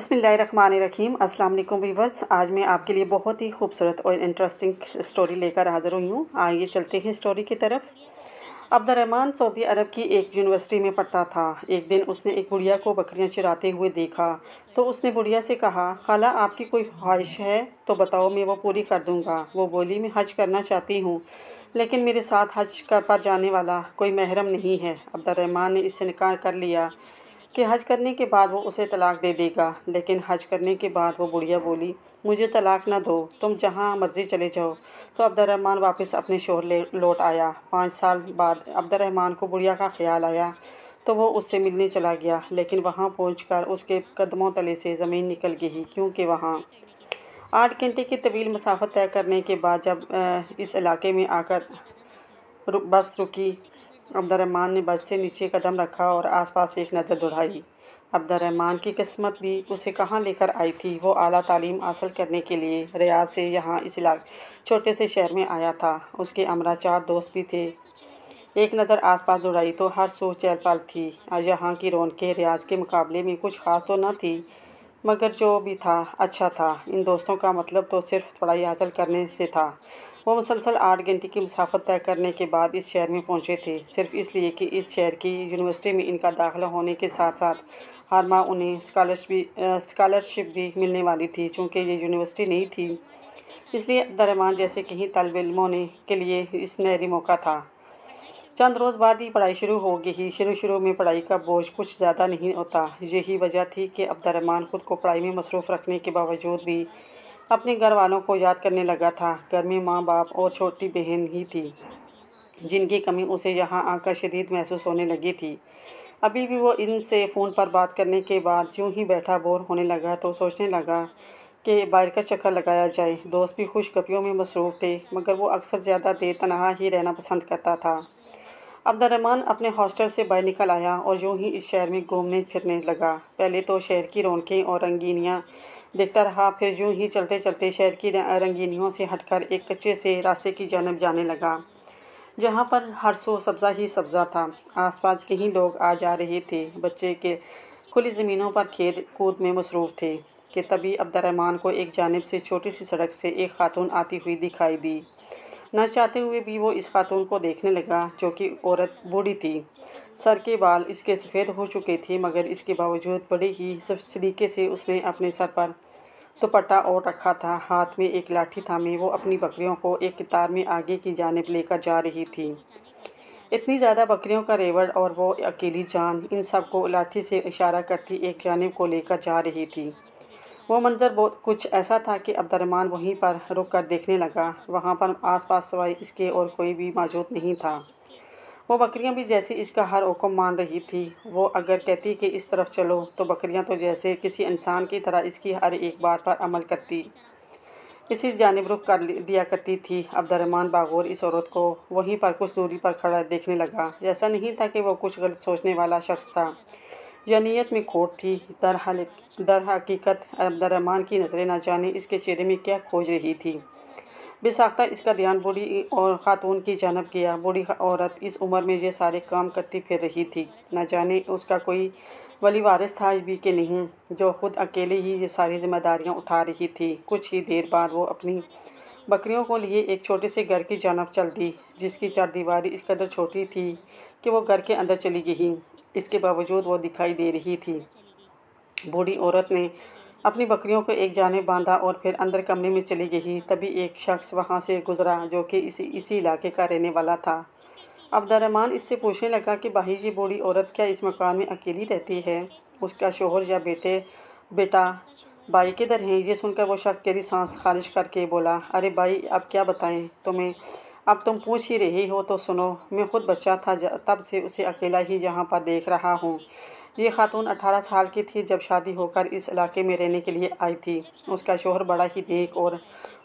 बिस्मिल्लाहिर्रहमानिर्रहीम। अस्सलाम वालेकुम व्यूअर्स। आज मैं आपके लिए बहुत ही खूबसूरत और इंटरेस्टिंग स्टोरी लेकर हाज़िर हुई हूँ। आइए चलते हैं स्टोरी की तरफ। अब्दुर्रहमान सऊदी अरब की एक यूनिवर्सिटी में पढ़ता था। एक दिन उसने एक बुढ़िया को बकरियाँ चराते हुए देखा तो उसने बुढ़िया से कहा, खाला आपकी कोई ख्वाहिश है तो बताओ, मैं वो पूरी कर दूँगा। वो बोली, मैं हज करना चाहती हूँ लेकिन मेरे साथ पर जाने वाला कोई महरम नहीं है। अब्दुर्रहमान ने इससे इनकार कर लिया कि हज करने के बाद वो उसे तलाक दे देगा। लेकिन हज करने के बाद वो बुढ़िया बोली, मुझे तलाक ना दो, तुम जहाँ मर्ज़ी चले जाओ। तो अब्दुर्रहमान वापस अपने शोहर लौट आया। 5 साल बाद अब्दुर्रहमान को बुढ़िया का ख्याल आया तो वो उससे मिलने चला गया। लेकिन वहाँ पहुँचकर उसके कदमों तले से ज़मीन निकल गई, क्योंकि वहाँ 8 घंटे की तवील मसाफ़त तय करने के बाद जब इस इलाके में आकर बस रुकी, अब्दुर्रहमान ने बस से नीचे कदम रखा और आसपास एक नज़र दौड़ाई। अब्दुर्रहमान की किस्मत भी उसे कहाँ लेकर आई थी। वो आला तालीम हासिल करने के लिए रियाद से यहाँ इस छोटे से शहर में आया था। उसके हमरा 4 दोस्त भी थे। एक नज़र आसपास दौड़ाई तो हर सू चहल पहल थी। यहाँ की रौनकें रियाज के मुकाबले में कुछ ख़ास तो न थी, मगर जो भी था अच्छा था। इन दोस्तों का मतलब तो सिर्फ पढ़ाई हासिल करने से था। वो मुसलसल 8 घंटे की मुसाफत तय करने के बाद इस शहर में पहुंचे थे, सिर्फ इसलिए कि इस शहर की यूनिवर्सिटी में इनका दाखिला होने के साथ साथ हर माह उन्हें स्कॉलरशिप भी मिलने वाली थी। चूँकि ये यूनिवर्सिटी नहीं थी, इसलिए अब्दुर्रहमान जैसे कहीं तलब इल्मों के लिए इस नहरी मौका था। चंद रोज़ बाद ही पढ़ाई शुरू हो गई। शुरू में पढ़ाई का बोझ कुछ ज़्यादा नहीं होता। यही वजह थी कि अब्दुर्रहमान खुद को पढ़ाई में मसरूफ़ रखने के बावजूद भी अपने घर वालों को याद करने लगा था। घर में माँ बाप और छोटी बहन ही थी, जिनकी कमी उसे यहाँ आकर शदीद महसूस होने लगी थी। अभी भी वो इनसे फ़ोन पर बात करने के बाद यूँ ही बैठा बोर होने लगा तो सोचने लगा कि बाहर का चक्कर लगाया जाए। दोस्त भी खुशगपियों में मसरूफ़ थे, मगर वो अक्सर ज़्यादा देर तनहा ही रहना पसंद करता था। अब्दुर्रहमान अपने हॉस्टल से बाहर निकल आया और यूँ ही इस शहर में घूमने फिरने लगा। पहले तो शहर की रौनकें और रंगीनियाँ देखता रहा, फिर यूँ ही चलते चलते शहर की रंगीनियों से हटकर एक कच्चे से रास्ते की जानिब जाने लगा, जहाँ पर हर सू सब्ज़ा ही सब्ज़ा था। आसपास के ही लोग आ जा रहे थे। बच्चे के खुली ज़मीनों पर खेल कूद में मसरूफ़ थे कि तभी अब्दुर्रहमान को एक जानिब से छोटी सी सड़क से एक खातून आती हुई दिखाई दी। न चाहते हुए भी वो इस खातून को देखने लगा, जो कि औरत बूढ़ी थी। सर के बाल इसके सफ़ेद हो चुके थे, मगर इसके बावजूद बड़े ही सलीके से उसने अपने सर पर दुपट्टा ओढ़ रखा था। हाथ में एक लाठी थामे वो अपनी बकरियों को एक कतार में आगे की जानिब लेकर जा रही थी। इतनी ज़्यादा बकरियों का रेवड़ और वो अकेली जान, इन सब को लाठी से इशारा करती एक जानिब को लेकर जा रही थी। वो मंज़र बहुत कुछ ऐसा था कि अब्दुर्रहमान वहीं पर रुक कर देखने लगा। वहाँ पर आसपास सिवाय इसके और कोई भी मौजूद नहीं था। वो बकरियां भी जैसे इसका हर हुक्म मान रही थी। वो अगर कहती कि इस तरफ चलो, तो बकरियां तो जैसे किसी इंसान की तरह इसकी हर एक बात पर अमल करती इसी जानिब रुख कर दिया करती थी। अब्दुर्रहमान बागौर इस औरत को वहीं पर कुछ दूरी पर खड़ा देखने लगा। ऐसा नहीं था कि वो कुछ गलत सोचने वाला शख्स था या नीयत में खोट थी। दर हकीकत अब्दुर्रहमान की नज़रें न जाने इसके चेहरे में क्या खोज रही थी। बेसाख्ता इसका ध्यान बूढ़ी और ख़ातून की जानब गया। बूढ़ी औरत इस उम्र में ये सारे काम करती फिर रही थी। न जाने उसका कोई वली वारिस था भी कि नहीं, जो खुद अकेले ही ये सारी जिम्मेदारियां उठा रही थी। कुछ ही देर बाद वो अपनी बकरियों को लिए एक छोटे से घर की जानब चल दी, जिसकी चारदीवारी इस कदर छोटी थी कि वो घर के अंदर चली गई। इसके बावजूद वो दिखाई दे रही थी। बूढ़ी औरत ने अपनी बकरियों को एक जानिब बांधा और फिर अंदर कमरे में चली गई। तभी एक शख्स वहां से गुजरा, जो कि इसी इलाके का रहने वाला था। अब्दुर्रहमान इससे पूछने लगा कि भाई, ये बूढ़ी औरत क्या इस मकान में अकेली रहती है? उसका शोहर या बेटा भाई किधर हैं? ये सुनकर वो शख्स गहरी सांस खारिज करके बोला, अरे भाई, अब क्या बताएं तुम्हें? अब तुम पूछ ही रही हो तो सुनो। मैं खुद बच्चा था, तब से उसे अकेला ही यहाँ पर देख रहा हूँ। ये खातून 18 साल की थी जब शादी होकर इस इलाके में रहने के लिए आई थी। उसका शोहर बड़ा ही नेक और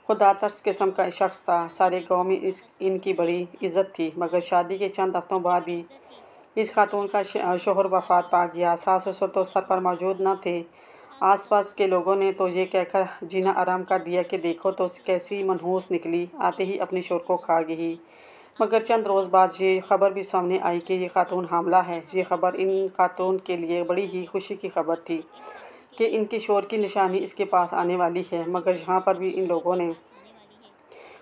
खुदातर्स किस्म का शख्स था। सारे गांव में इनकी बड़ी इज्जत थी, मगर शादी के चंद हफ्तों बाद ही इस खातून का शोहर वफात पा गया। सास ससुर तो सर पर मौजूद न थे। आसपास के लोगों ने तो ये कहकर जीना आराम कर दिया कि देखो तो कैसी मनहूस निकली, आते ही अपने शोहर को खा गई। मगर चंद रोज़ बाद ये खबर भी सामने आई कि ये खातून हामला है। ये खबर इन खातून के लिए बड़ी ही खुशी की खबर थी, कि इनके शोर की निशानी इसके पास आने वाली है, मगर यहाँ पर भी इन लोगों ने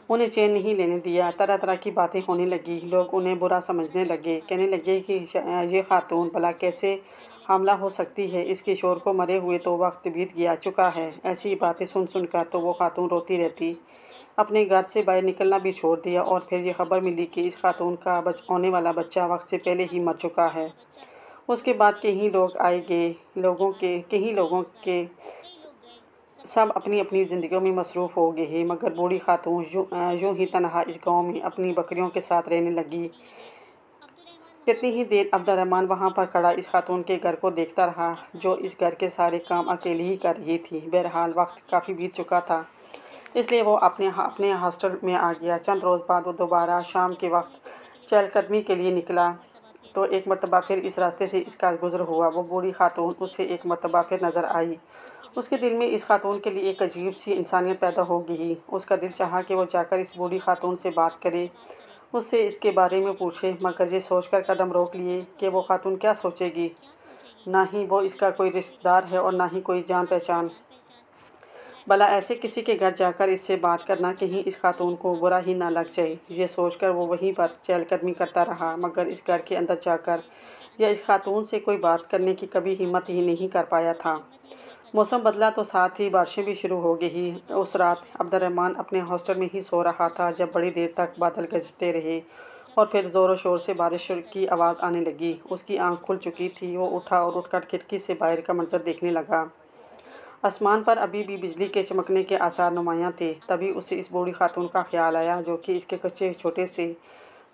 उन्हें चैन नहीं लेने दिया। तरह तरह की बातें होने लगी। लोग उन्हें बुरा समझने लगे, कहने लगे कि ये खातून भला कैसे हामला हो सकती है, इसके शोर को मरे हुए तो वक्त बीत गया चुका है। ऐसी बातें सुन सुनकर तो वो खातून रोती रहती, अपने घर से बाहर निकलना भी छोड़ दिया। और फिर ये खबर मिली कि इस खातून का होने वाला बच्चा वक्त से पहले ही मर चुका है। उसके बाद कई लोग आए गए, कई लोगों के सब अपनी अपनी ज़िंदगियों में मसरूफ़ हो गए हैं, मगर बूढ़ी खातून यूँ ही तनहा इस गांव में अपनी बकरियों के साथ रहने लगी। कितनी ही देर अब्दुर्रहमान वहाँ पर खड़ा इस खातून के घर को देखता रहा, जो इस घर के सारे काम अकेले ही कर रही थी। बहरहाल वक्त काफ़ी बीत चुका था, इसलिए वो अपने हॉस्टल में आ गया। चंद रोज़ बाद वो दोबारा शाम के वक्त चहलकदमी के लिए निकला तो एक मरतबा फिर इस रास्ते से इसका गुज़र हुआ। वो बूढ़ी खातून उससे एक मरतबा फिर नज़र आई। उसके दिल में इस खातून के लिए एक अजीब सी इंसानियत पैदा हो गई। उसका दिल चाहा कि वो जाकर इस बूढ़ी खातून से बात करे, उससे इसके बारे में पूछे, मगर ये सोचकर कदम रोक लिए कि वो खातून क्या सोचेगी। ना ही वो इसका कोई रिश्तेदार है और ना ही कोई जान पहचान। भला ऐसे किसी के घर जाकर इससे बात करना कहीं इस खातून को बुरा ही ना लग जाए। ये सोचकर वो वहीं पर चहलकदमी करता रहा, मगर इस घर के अंदर जाकर या इस खातून से कोई बात करने की कभी हिम्मत ही नहीं कर पाया था। मौसम बदला तो साथ ही बारिशें भी शुरू हो गई। उस रात अब्दुर्रहमान अपने हॉस्टल में ही सो रहा था जब बड़ी देर तक बादल गरजते रहे और फिर ज़ोरों शोर से बारिश की आवाज़ आने लगी। उसकी आंख खुल चुकी थी। वो उठा और उठकर खिड़की से बाहर का मंजर देखने लगा। आसमान पर अभी भी बिजली के चमकने के आसार नुमायाँ थे। तभी उसे इस बूढ़ी खातून का ख्याल आया, जो कि इसके कच्चे छोटे से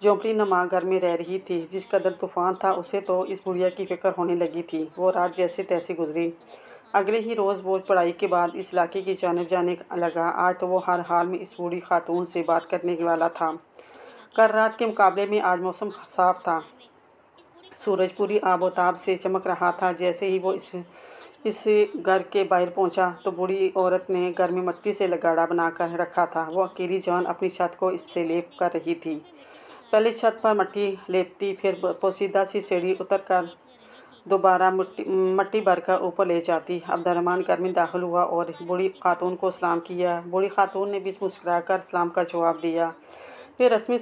झोंपड़ी नुमा घर में रह रही थी। जिस कदर तूफ़ान था, उसे तो इस बुढ़िया की फ़िक्र होने लगी थी। वो रात जैसे तैसे गुजरी। अगले ही रोज़ बोझ पढ़ाई के बाद इस इलाके की जानिब जाने लगा। आज तो वो हर हाल में इस बूढ़ी खातून से बात करने वाला था। कल रात के मुकाबले में आज मौसम साफ था। सूरज पूरी आबोताब से चमक रहा था। जैसे ही वो इस घर के बाहर पहुंचा तो बूढ़ी औरत ने घर में मिट्टी से लगाड़ा बनाकर रखा था। वो अकेली जान अपनी छत को इससे लेप कर रही थी। पहले छत पर मिट्टी लेपती, फिर पोसीदा सी सीढ़ी उतर कर दोबारा मिट्टी भरकर ऊपर ले जाती। अब्दुर्रहमान घर में दाखिल हुआ और बूढ़ी खातून को सलाम किया। बूढ़ी खातून ने भी मुस्कुराकर सलाम का जवाब दिया। फिर रस्मी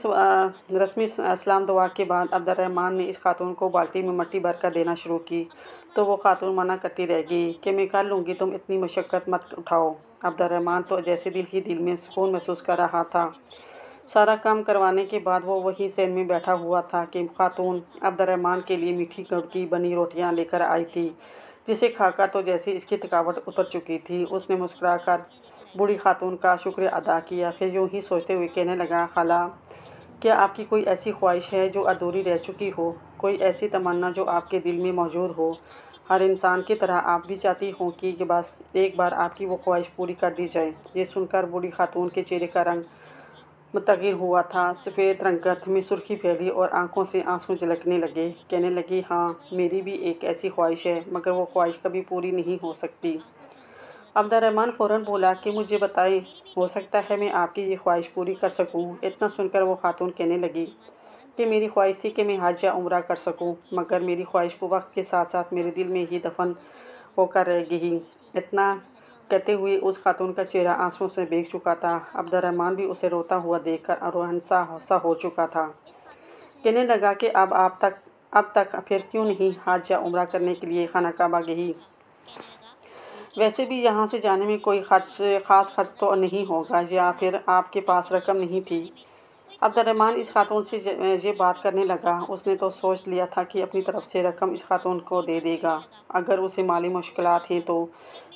सलाम दुआ के बाद अब्दुर्रहमान ने इस खातून को बाल्टी में मिट्टी भरकर देना शुरू की, तो वो खातून मना करती रह गई कि मैं कर लूँगी, तुम इतनी मशक्क़त मत उठाओ। अब्दुर्रहमान तो जैसे दिल ही दिल में सुकून महसूस कर रहा था। सारा काम करवाने के बाद वो वहीं सैन में बैठा हुआ था कि खातून अब्दुर्रहमान के लिए मीठी गुड़ की बनी रोटियां लेकर आई थी, जिसे खाकर तो जैसे इसकी थकावट उतर चुकी थी। उसने मुस्कुराकर बूढ़ी खातून का शुक्र अदा किया। फिर यूं ही सोचते हुए कहने लगा, खाला, क्या आपकी कोई ऐसी ख्वाहिश है जो अधूरी रह चुकी हो, कोई ऐसी तमन्ना जो आपके दिल में मौजूद हो? हर इंसान की तरह आप भी चाहती हों कि बस एक बार आपकी वो ख्वाहिश पूरी कर दी जाए। ये सुनकर बूढ़ी खातून के चेहरे का रंग मुतग़िर हुआ था। सफ़ेद रंगत में सुर्खी फैली और आंखों से आंसू झलकने लगे। कहने लगी, हाँ, मेरी भी एक ऐसी ख्वाहिश है, मगर वो ख्वाहिश कभी पूरी नहीं हो सकती। अब्दुर्रहमान फ़ौरन बोला कि मुझे बताएं, हो सकता है मैं आपकी ये ख्वाहिश पूरी कर सकूं। इतना सुनकर वो खातून कहने लगी कि मेरी ख्वाहिश थी कि मैं हज या उम्रा कर सकूं, मगर मेरी ख्वाहिश वो वक्त के साथ साथ मेरे दिल में ही दफन होकर रह गई। इतना कहते हुए उस खातून का चेहरा आंसुओं से भीग चुका था। अब्दुर्रहमान भी उसे रोता हुआ देखकर अरोहनसा हो चुका था। कहने लगा कि अब तक फिर क्यों नहीं हज या उम्रा करने के लिए खाना काबा गई? वैसे भी यहाँ से जाने में कोई ख़ास खर्च तो नहीं होगा, या फिर आपके पास रकम नहीं थी? अब्दुर्रहमान इस खातून से ये बात करने लगा। उसने तो सोच लिया था कि अपनी तरफ से रकम इस खातून को दे देगा। अगर उसे माली मुश्किलात हैं तो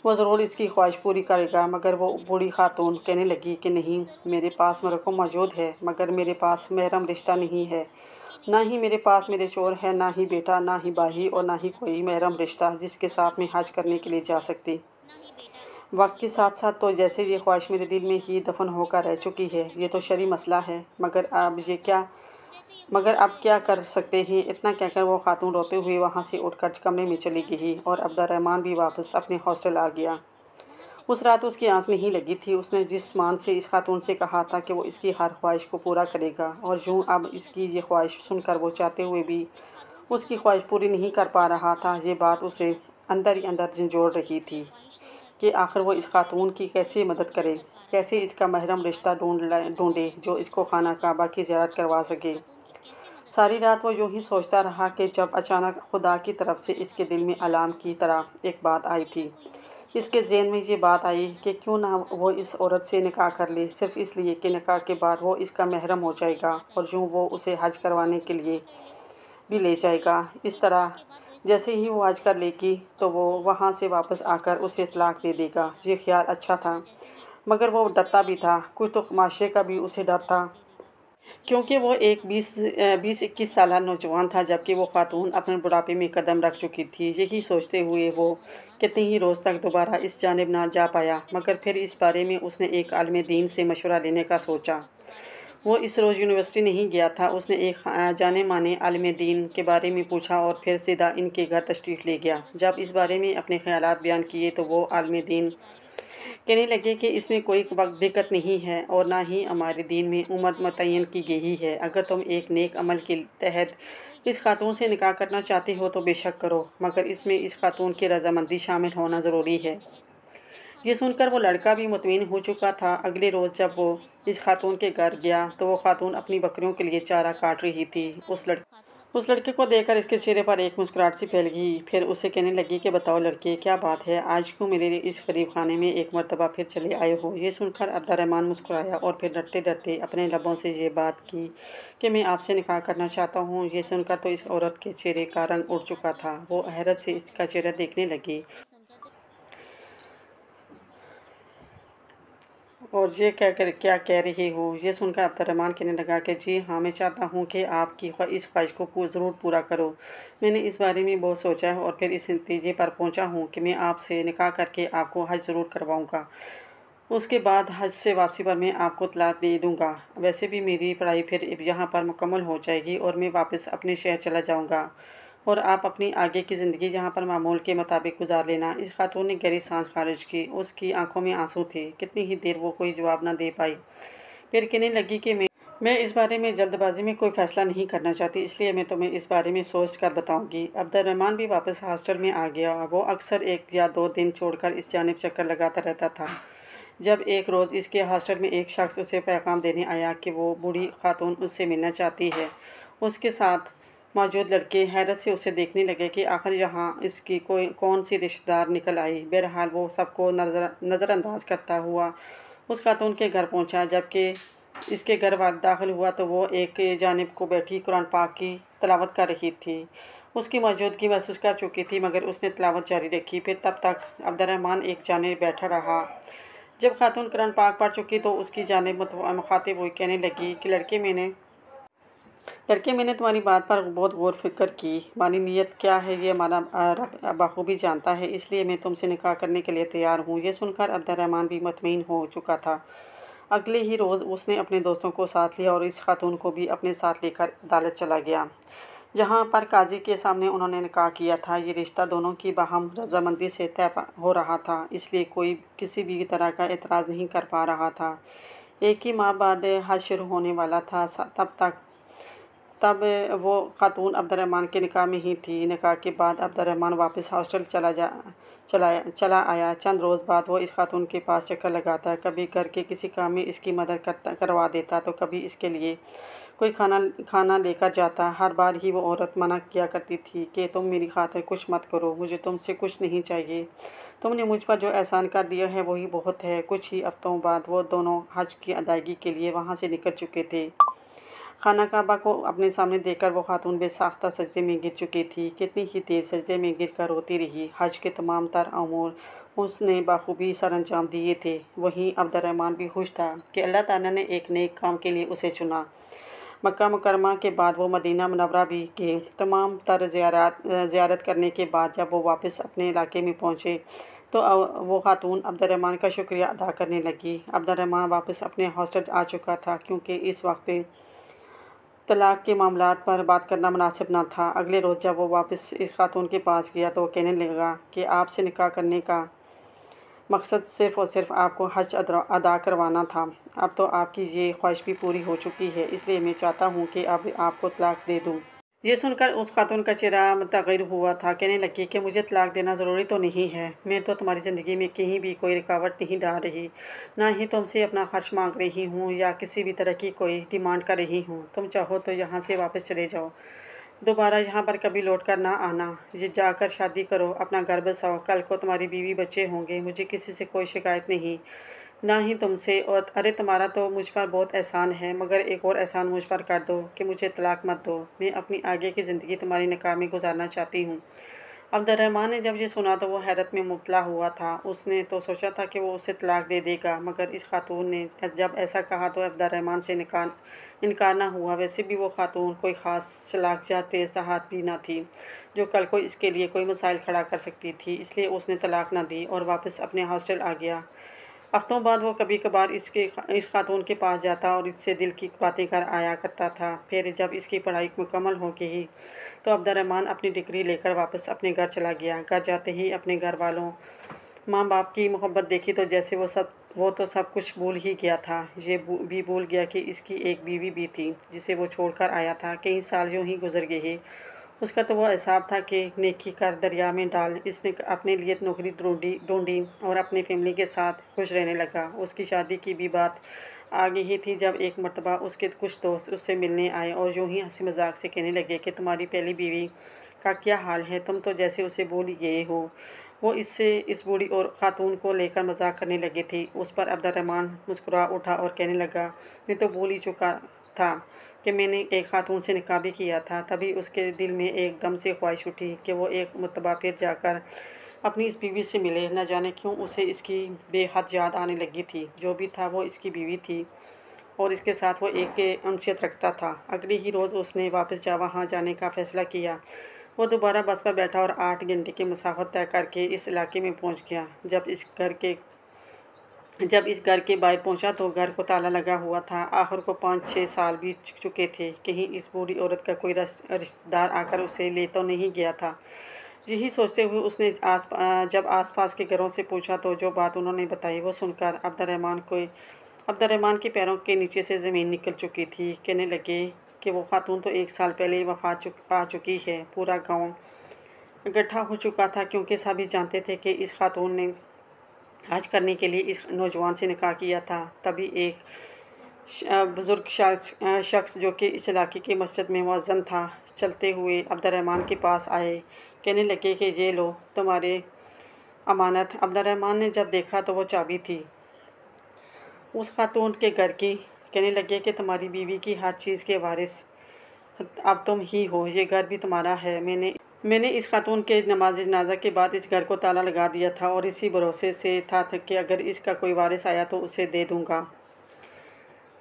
वो ज़रूर इसकी ख्वाहिश पूरी करेगा। मगर वो बूढ़ी खातून कहने लगी कि नहीं, मेरे पास रकम मौजूद है, मगर मेरे पास महरम रिश्ता नहीं है। ना ही मेरे पास मेरे चोर है, ना ही बेटा, ना ही भाई और ना ही कोई महरम रिश्ता जिसके साथ मैं हज करने के लिए जा सकती। वक्त के साथ साथ तो जैसे ये ख्वाहिश मेरे दिल में ही दफन होकर रह चुकी है। ये तो शरई मसला है, मगर अब क्या कर सकते हैं? इतना कहकर वो खातून रोते हुए वहाँ से उठकर कमरे में चली गई और अब्दुर्रहमान भी वापस अपने हॉस्टल आ गया। उस रात उसकी आंख नहीं लगी थी। उसने जिस मान से इस खातून से कहा था कि वो इसकी हर ख्वाहिश को पूरा करेगा, और यूँ अब इसकी ये ख्वाहिश सुनकर वो चाहते हुए भी उसकी ख्वाहिश पूरी नहीं कर पा रहा था, ये बात उसे अंदर ही अंदर झंझोड़ रही थी कि आखिर वो इस खातून की कैसे मदद करे, कैसे इसका महरम रिश्ता ढूंढे जो इसको खाना काबा की ज़ियारत करवा सके। सारी रात वो यूं ही सोचता रहा कि जब अचानक खुदा की तरफ से इसके दिल में अलार्म की तरह एक बात आई थी। इसके ज़हन में ये बात आई कि क्यों ना वो इस औरत से निकाह कर ले, सिर्फ़ इसलिए कि निकाह के बाद वो इसका महरम हो जाएगा और यूँ वो उसे हज करवाने के लिए भी ले जाएगा। इस तरह जैसे ही वो हज कर लेगी तो वो वहाँ से वापस आकर उसे तलाक दे देगा। ये ख्याल अच्छा था, मगर वो डरता भी था। कुछ तो माशरे का भी उसे डर था, क्योंकि वो एक 20-21 साल नौजवान था, जबकि वो खातून अपने बुढ़ापे में कदम रख चुकी थी। यही सोचते हुए वो कितने ही रोज़ तक दोबारा इस जानिब ना जा पाया, मगर फिर इस बारे में उसने एक आलिम दीन से मशवरा लेने का सोचा। वो इस रोज़ यूनिवर्सिटी नहीं गया था। उसने एक जाने माने आलिम दीन के बारे में पूछा और फिर सीधा इनके घर तशरीफ़ ले गया। जब इस बारे में अपने ख्यालात बयान किए तो वो आलिम दीन कहने लगे कि इसमें कोई वक्त दिक्कत नहीं है और ना ही हमारे दीन में उम्र मुतय्यन की गई है। अगर तुम एक नेक अमल के तहत इस खातून से निकाह करना चाहते हो तो बेशक करो, मगर इसमें इस खातून की रजामंदी शामिल होना ज़रूरी है। ये सुनकर वो लड़का भी मुतमईन हो चुका था। अगले रोज़ जब वो इस खातून के घर गया तो वो खातून अपनी बकरियों के लिए चारा काट रही थी। उस लड़के को देखकर इसके चेहरे पर एक मुस्कुराहट सी फैल गई। फिर उसे कहने लगी कि बताओ लड़के, क्या बात है, आज क्यों मेरे इस गरीब खाने में एक मर्तबा फिर चले आए हो। ये सुनकर अब्दुर्रहमान मुस्कुराया और फिर डरते डरते अपने लबों से ये बात की कि मैं आपसे निकाह करना चाहता हूँ। ये सुनकर तो इस औरत के चेहरे का रंग उड़ चुका था। वो हैरत से इसका चेहरा देखने लगी और ये क्या कह रही हो। ये सुनकर अब्दुर्रहमान कहने लगा कि जी हाँ, मैं चाहता हूँ कि आपकी इस ख्वाहिश को ज़रूर पूरा करो। मैंने इस बारे में बहुत सोचा है और फिर इस नतीजे पर पहुँचा हूँ कि मैं आपसे निकाह करके आपको हज ज़रूर करवाऊँगा। उसके बाद हज से वापसी पर मैं आपको तलाक दे दूँगा। वैसे भी मेरी पढ़ाई फिर यहाँ पर मुकम्मल हो जाएगी और मैं वापस अपने शहर चला जाऊँगा और आप अपनी आगे की ज़िंदगी यहाँ पर मामूल के मुताबिक गुजार लेना। इस खातून ने गहरी सांस खारिज की। उसकी आंखों में आंसू थे। कितनी ही देर वो कोई जवाब न दे पाई। फिर कहने लगी कि मैं इस बारे में जल्दबाजी में कोई फ़ैसला नहीं करना चाहती, इसलिए मैं तुम्हें इस बारे में सोच कर बताऊँगी। अब्दुर्रहमान भी वापस हॉस्टल में आ गया। वो अक्सर 1 या 2 दिन छोड़कर इस जानिब चक्कर लगाता रहता था। जब एक रोज़ इसके हॉस्टल में एक शख्स उसे पैगाम देने आया कि वो बूढ़ी खातून उससे मिलना चाहती है, उसके साथ मौजूद लड़के हैरत से उसे देखने लगे कि आखिर यहाँ इसकी कौन सी रिश्तेदार निकल आई। बहरहाल वो सबको नज़रअंदाज करता हुआ उस खातून के घर पहुँचा। जबकि इसके घर दाखिल हुआ तो वो एक जानिब को बैठी कुरान पाक की तिलावत कर रही थी। उसकी मौजूदगी महसूस कर चुकी थी, मगर उसने तिलावत जारी रखी। फिर तब तक अब्दुर्रहमान एक जानिब बैठा रहा। जब खातून कुरान पाक पढ़ चुकी तो उसकी जानिब मुखातिब हुई, कहने लगी कि लड़के मैंने तुम्हारी बात पर बहुत गौर फिक्र की। तुम्हारी नीयत क्या है ये हमारा रब बखूबी जानता है, इसलिए मैं तुमसे निकाह करने के लिए तैयार हूँ। ये सुनकर अब्दुर्रहमान भी मुतमईन हो चुका था। अगले ही रोज़ उसने अपने दोस्तों को साथ लिया और इस खातून को भी अपने साथ लेकर अदालत चला गया, जहाँ पर काजी के सामने उन्होंने निकाह किया था। ये रिश्ता दोनों की बाहम रजामंदी से तय हो रहा था, इसलिए कोई किसी भी तरह का एतराज़ नहीं कर पा रहा था। 1 ही माह बाद हज शुरू होने वाला था। तब वो खातून अब्दुर्रहमान के निकाह में ही थी। निकाह के बाद अब्दुर्रहमान वापस हॉस्टल चला आया। चंद रोज़ बाद वो इस खातून के पास चक्कर लगाता, कभी घर के किसी काम में इसकी मदद करवा देता तो कभी इसके लिए कोई खाना लेकर जाता। हर बार ही वो औरत मना किया करती थी कि तुम मेरी खातिर कुछ मत करो, मुझे तुमसे कुछ नहीं चाहिए। तुमने मुझ पर जो एहसान कर दिया है वही बहुत है। कुछ ही हफ्तों बाद वो दोनों हज की अदायगी के लिए वहाँ से निकल चुके थे। खाना काबा को अपने सामने देखकर वो खातून बेसाख्ता सजदे में गिर चुकी थी। कितनी ही देर सजदे में गिर कर रोती रही। हज के तमाम तर अमूर उसने बाखूबी सर अंजाम दिए थे। वहीं अब्दुर्रहमान भी खुश था कि अल्लाह ताला ने एक नेक काम के लिए उसे चुना। मक्का मुकरमा के बाद वो मदीना मुनव्वरा भी के तमाम तर ज़ियारत करने के बाद जब वो वापस अपने इलाके में पहुँचे तो वो खातून अब्दुर्रहमान का शुक्रिया अदा करने लगी। अब्दुर्रहमान वापस अपने हॉस्टल आ चुका था, क्योंकि इस वक्त तलाक के मामलात पर बात करना मुनासिब न था। अगले रोज़ जब वो वापस इस खातून के पास गया तो वो कहने लगा कि आपसे निकाह करने का मकसद सिर्फ़ और सिर्फ आपको हज अदा करवाना था। अब तो आपकी ये ख्वाहिश भी पूरी हो चुकी है, इसलिए मैं चाहता हूँ कि अब आपको तलाक दे दूँ। ये सुनकर उस खातून का चेहरा मुतग़य्यर हुआ था। कहने लगी कि मुझे तलाक देना ज़रूरी तो नहीं है। मैं तो तुम्हारी ज़िंदगी में कहीं भी कोई रुकावट नहीं डाल रही, ना ही तुमसे अपना खर्च मांग रही हूँ या किसी भी तरह की कोई डिमांड कर रही हूँ। तुम चाहो तो यहाँ से वापस चले जाओ, दोबारा यहाँ पर कभी लौट कर ना आना। ये जाकर शादी करो, अपना घर बसाओ, कल को तुम्हारी बीवी बच्चे होंगे। मुझे किसी से कोई शिकायत नहीं, ना ही तुमसे। और अरे तुम्हारा तो मुझ पर बहुत एहसान है, मगर एक और एहसान मुझ पर कर दो कि मुझे तलाक मत दो। मैं अपनी आगे की ज़िंदगी तुम्हारी निकाह में गुजारना चाहती हूँ। अब्दुर्रहमान ने जब ये सुना तो वो हैरत में मुब्तला हुआ था। उसने तो सोचा था कि वो उसे तलाक दे देगा, मगर इस खातून ने जब ऐसा कहा तो अब्दुर्रहमान से इनकार ना हुआ। वैसे भी वो खातून कोई ख़ास चालाक या तेज़ भी ना थी जो कल को इसके लिए कोई मसाइल खड़ा कर सकती थी। इसलिए उसने तलाक ना दी और वापस अपने हॉस्टल आ गया। हफ्तों बाद वो कभी कभार इस खातून के पास जाता और इससे दिल की बातें कर आया करता था। फिर जब इसकी पढ़ाई मुकम्मल हो गई तो अब्दुर्रहमान अपनी डिग्री लेकर वापस अपने घर चला गया। घर जाते ही अपने घर वालों, माँ बाप की मोहब्बत देखी तो जैसे वो तो सब कुछ भूल ही गया था। ये भी भूल गया कि इसकी एक बीवी भी थी जिसे वो छोड़कर आया था। कई साल यूँ ही गुजर गए। उसका तो वो हिसाब था कि नेकी कर दरिया में डाल। इसने अपने लिए नौकरी ढूंढी और अपनी फैमिली के साथ खुश रहने लगा। उसकी शादी की भी बात आ गई ही थी जब एक मर्तबा उसके कुछ दोस्त उससे मिलने आए और यूँ ही हंसी मजाक से कहने लगे कि तुम्हारी पहली बीवी का क्या हाल है, तुम तो जैसे उसे भूल ही गए हो। वो इससे इस बूढ़ी और ख़ातून को लेकर मजाक करने लगे थे। उस पर अब्दुर्रहमान मुस्कुरा उठा और कहने लगा, मैं तो भूल ही चुका था कि मैंने एक खातून से निकाह भी किया था। तभी उसके दिल में एकदम से ख्वाहिश उठी कि वो एक मर्तबा फिर जाकर अपनी इस बीवी से मिले। न जाने क्यों उसे इसकी बेहद याद आने लगी थी। जो भी था वो इसकी बीवी थी और इसके साथ वो एक अनसियत रखता था। अगले ही रोज़ उसने वापस वहाँ जाने का फ़ैसला किया। वो दोबारा बस पर बैठा और 8 घंटे की मुसाफत तय करके इस इलाके में पहुँच गया। जब इस घर के बाहर पहुंचा तो घर को ताला लगा हुआ था। आखिर को 5-6 साल बीत चुके थे। कहीं इस बूढ़ी औरत का कोई रिश्तेदार आकर उसे ले तो नहीं गया था। यही सोचते हुए उसने जब आसपास के घरों से पूछा तो जो बात उन्होंने बताई वो सुनकर अब्दुर्रहमान के पैरों के नीचे से ज़मीन निकल चुकी थी। कहने लगे कि वो खातून तो 1 साल पहले वफात पा चुकी है। पूरा गाँव इकट्ठा हो चुका था क्योंकि सभी जानते थे कि इस खातून ने हज करने के लिए इस नौजवान से निकाह किया था। तभी एक बुज़ुर्ग शख्स जो कि इस इलाके की मस्जिद में मुअज्जिन था, चलते हुए अब्दुर्रहमान के पास आए। कहने लगे कि ये लो तुम्हारे अमानत। अब्दुर्रहमान ने जब देखा तो वो चाबी थी उस खातून के घर की। कहने लगे कि तुम्हारी बीवी की हर चीज़ के वारिस अब तुम ही हो, ये घर भी तुम्हारा है। मैंने इस खातून के नमाज जनाजा के बाद इस घर को ताला लगा दिया था और इसी भरोसे से था कि अगर इसका कोई वारिस आया तो उसे दे दूंगा।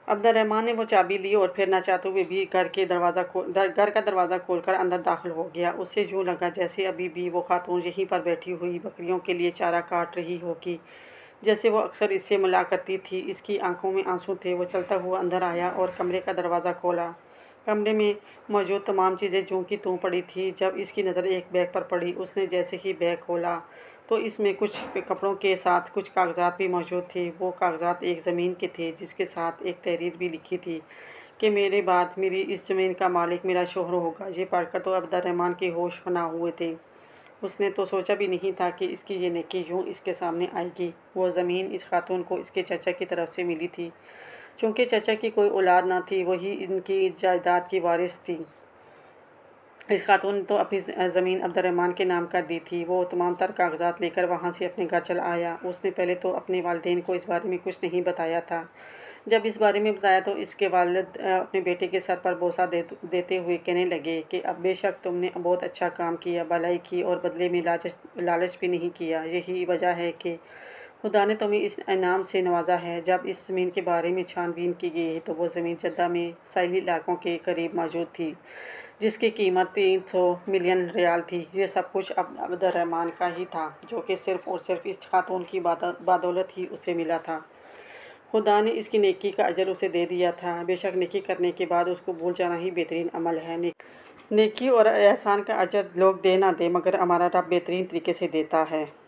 अब्दुर्रहमान ने वो चाबी ली और फिर ना चाहते हुए भी घर का दरवाज़ा खोलकर अंदर दाखिल हो गया। उसे यूँ लगा जैसे अभी भी वो खातून यहीं पर बैठी हुई बकरियों के लिए चारा काट रही होगी, जैसे वो अक्सर इससे मिला करती थी। इसकी आंखों में आंसू थे। वो चलता हुआ अंदर आया और कमरे का दरवाज़ा खोला। कमरे में मौजूद तमाम चीज़ें जूं की त्यों पड़ी थी। जब इसकी नज़र एक बैग पर पड़ी, उसने जैसे ही बैग खोला तो इसमें कुछ कपड़ों के साथ कुछ कागजात भी मौजूद थे। वो कागजात एक ज़मीन के थे जिसके साथ एक तहरीर भी लिखी थी कि मेरे बाद मेरी इस ज़मीन का मालिक मेरा शोहर होगा। ये पढ़कर तो अब्दुर्रहमान के होश फना हुए थे। उसने तो सोचा भी नहीं था कि इसकी ये नेकी यूँ इसके सामने आएगी। वो ज़मीन इस खातून को इसके चाचा की तरफ से मिली थी। चूँकि चाचा की कोई औलाद ना थी, वही इनकी जायदाद की वारिस थी। इस खातून ने तो अपनी ज़मीन अब्दुर्रहमान के नाम कर दी थी। वो तमाम तर कागजात लेकर वहाँ से अपने घर चला आया। उसने पहले तो अपने वालिदैन को इस बारे में कुछ नहीं बताया था। जब इस बारे में बताया तो इसके वालिद अपने बेटे के सर पर बोसा देते हुए कहने लगे कि अब बेशक तुमने बहुत अच्छा काम किया, भलाई की और बदले में लालच भी नहीं किया। यही वजह है कि खुदा ने तुम्हें इस इनाम से नवाजा है। जब इस ज़मीन के बारे में छानबीन की गई तो वो ज़मीन जद्दा में साहिली इलाकों के करीब मौजूद थी, जिसकी कीमत 300 मिलियन रियाल थी। ये सब कुछ अब्दुर्रहमान का ही था, जो कि सिर्फ़ और सिर्फ इस खातून की बदौलत ही उसे मिला था। खुदा ने इसकी नेकी का अजर उसे दे दिया था। बेशक नेकी करने के बाद उसको भूल जाना ही बेहतरीन अमल है। नेकी और एहसान का अजर लोग दे ना दे, मगर हमारा रब बेहतरीन तरीके से देता है।